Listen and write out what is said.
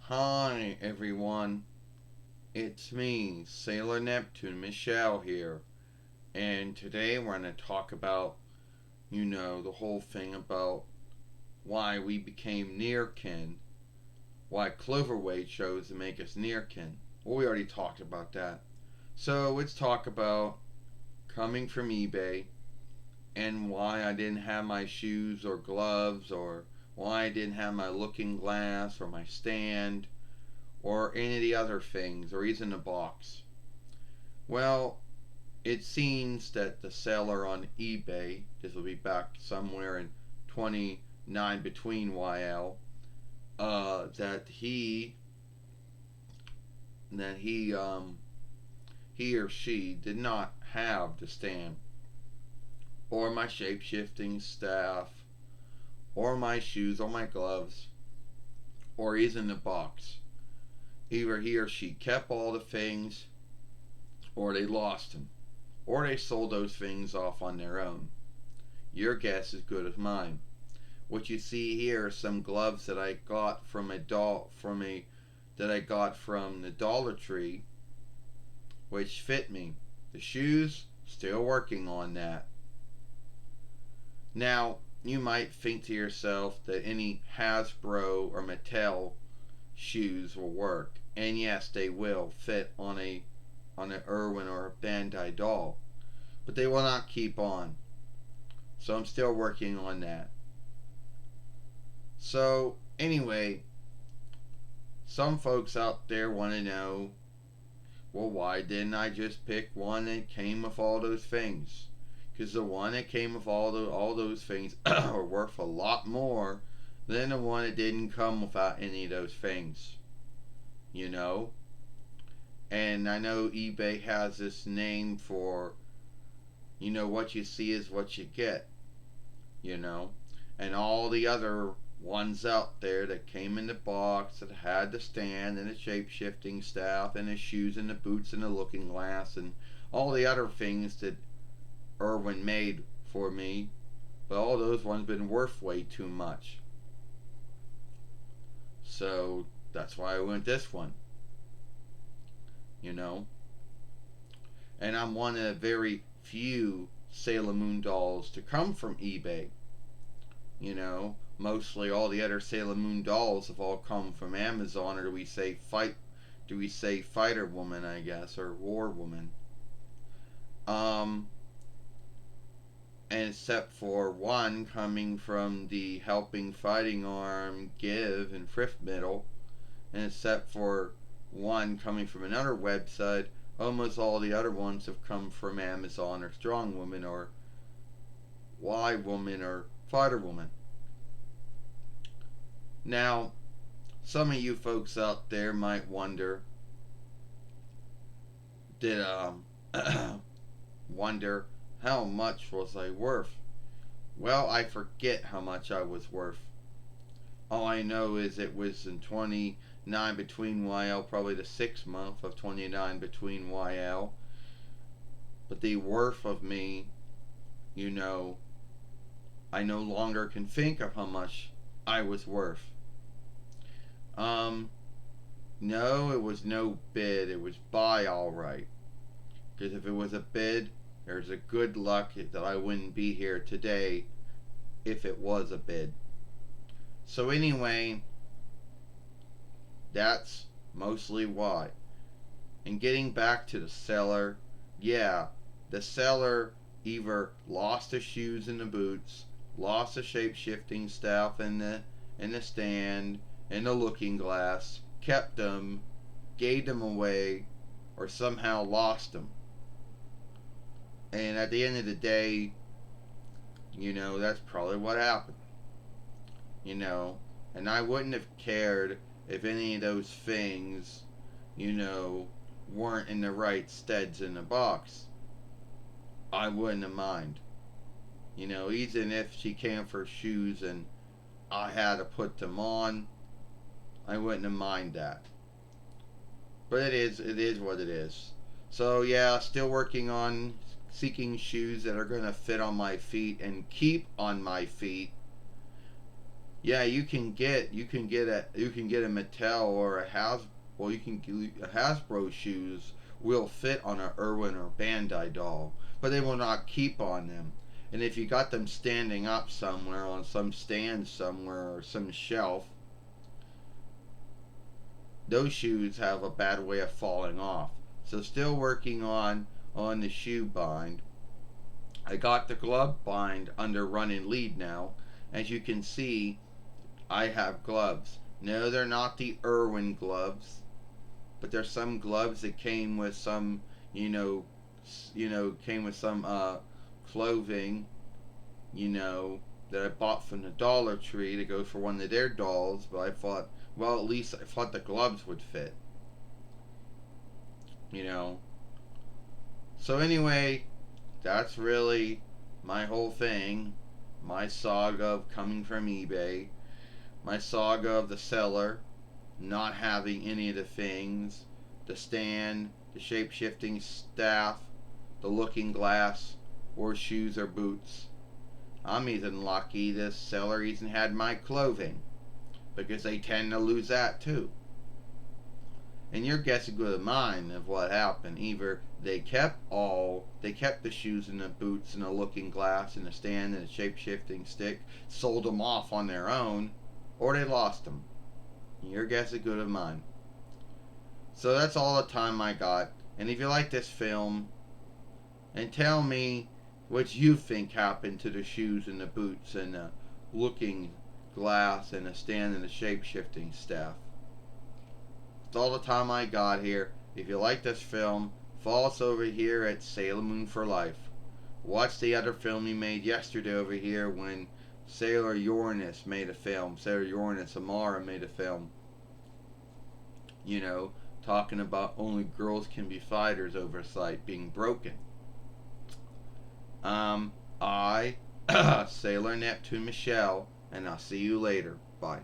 Hi everyone, it's me, Sailor Neptune, Michelle here, and today we're going to talk about, the whole thing about why we became near kin, why Cloverweight chose to make us near kin. Well, we already talked about that. So let's talk about coming from eBay and why I didn't have my shoes or gloves, or why I didn't have my looking glass or my stand or any of the other things, or even the box. Well, it seems that the seller on eBay, this will be back somewhere in 29 between YL, that he or she did not have the stand, or my shape shifting staff, or my shoes, or my gloves, or even the box. Either he or she kept all the things, or they lost them, or they sold those things off on their own. Your guess is good as mine. What you see here are some gloves that I got from the Dollar Tree, which fit me. The shoes, still working on that. Now, you might think to yourself that any Hasbro or Mattel shoes will work, and yes, they will fit on an Irwin or a Bandai doll, but they will not keep on. So I'm still working on that. So anyway, some folks out there want to know, well, why didn't I just pick one that came with all those things? Because the one that came with all those things are worth a lot more than the one that didn't come without any of those things. You know? And I know eBay has this name for, what you see is what you get. You know? And all the other ones out there that came in the box that had the stand and the shape shifting staff and the shoes and the boots and the looking glass and all the other things that Irwin made for me, but all those ones been worth way too much. So that's why I went this one. You know? And I'm one of the very few Sailor Moon dolls to come from eBay. Mostly all the other Sailor Moon dolls have all come from Amazon, or do we say Fighter Woman, I guess, or War Woman. Um, and except for one coming from the Helping Fighting Arm Give and Thrift Middle, and except for one coming from another website, almost all the other ones have come from Amazon or Strong Woman or Y Woman or Fighter Woman. Now, some of you folks out there might wonder, did wonder how much was I worth? Well, I forget how much I was worth. All I know is it was in 29 between YL, probably the 6th month of 29 between YL. But the worth of me, I no longer can think of how much I was worth. No, it was no bid. It was buy, all right. Because if it was a bid, there's a good luck that I wouldn't be here today if it was a bid. So anyway, that's mostly why. And getting back to the seller, yeah, the seller either lost the shoes and the boots, lost the shape shifting staff and the stand and the looking glass, kept them, gave them away, or somehow lost them. And at the end of the day, that's probably what happened. And I wouldn't have cared if any of those things, weren't in the right steads in the box. I wouldn't have mind. Even if she came for shoes and I had to put them on, I wouldn't have mind that. But it is what it is. So yeah, still working on seeking shoes that are going to fit on my feet and keep on my feet Yeah, you can get a Mattel or a Hasbro shoes will fit on a Irwin or Bandai doll, but they will not keep on them. And if you got them standing up somewhere on some stand somewhere or some shelf, those shoes have a bad way of falling off. So still working on the shoe bind. I got the glove bind under running lead now. As you can see, I have gloves. No, they're not the Irwin gloves, but there's some gloves that came with some, you know, came with some clothing, you know, that I bought from the Dollar Tree to go for one of their dolls. But I thought, well, at least I thought the gloves would fit, you know. So anyway, that's really my whole thing, my saga of coming from eBay, my saga of the seller not having any of the things, the stand, the shape shifting staff, the looking glass, or shoes or boots. I'm even lucky this seller even had my clothing, because they tend to lose that too. And your guess is good as mine of what happened. Either they kept the shoes and the boots and the looking glass and the stand and the shape shifting stick, sold them off on their own, or they lost them. Your guess is good as mine. So that's all the time I got. And if you like this film, and tell me what you think happened to the shoes and the boots and the looking glass and the stand and the shape shifting staff. That's all the time I got here. If you like this film, follow us over here at Sailor Moon for Life. Watch the other film we made yesterday over here when Sailor Uranus made a film. Sailor Uranus Amara made a film. You know, talking about only girls can be fighters oversight being broken. I, Sailor Neptune Michelle, and I'll see you later. Bye.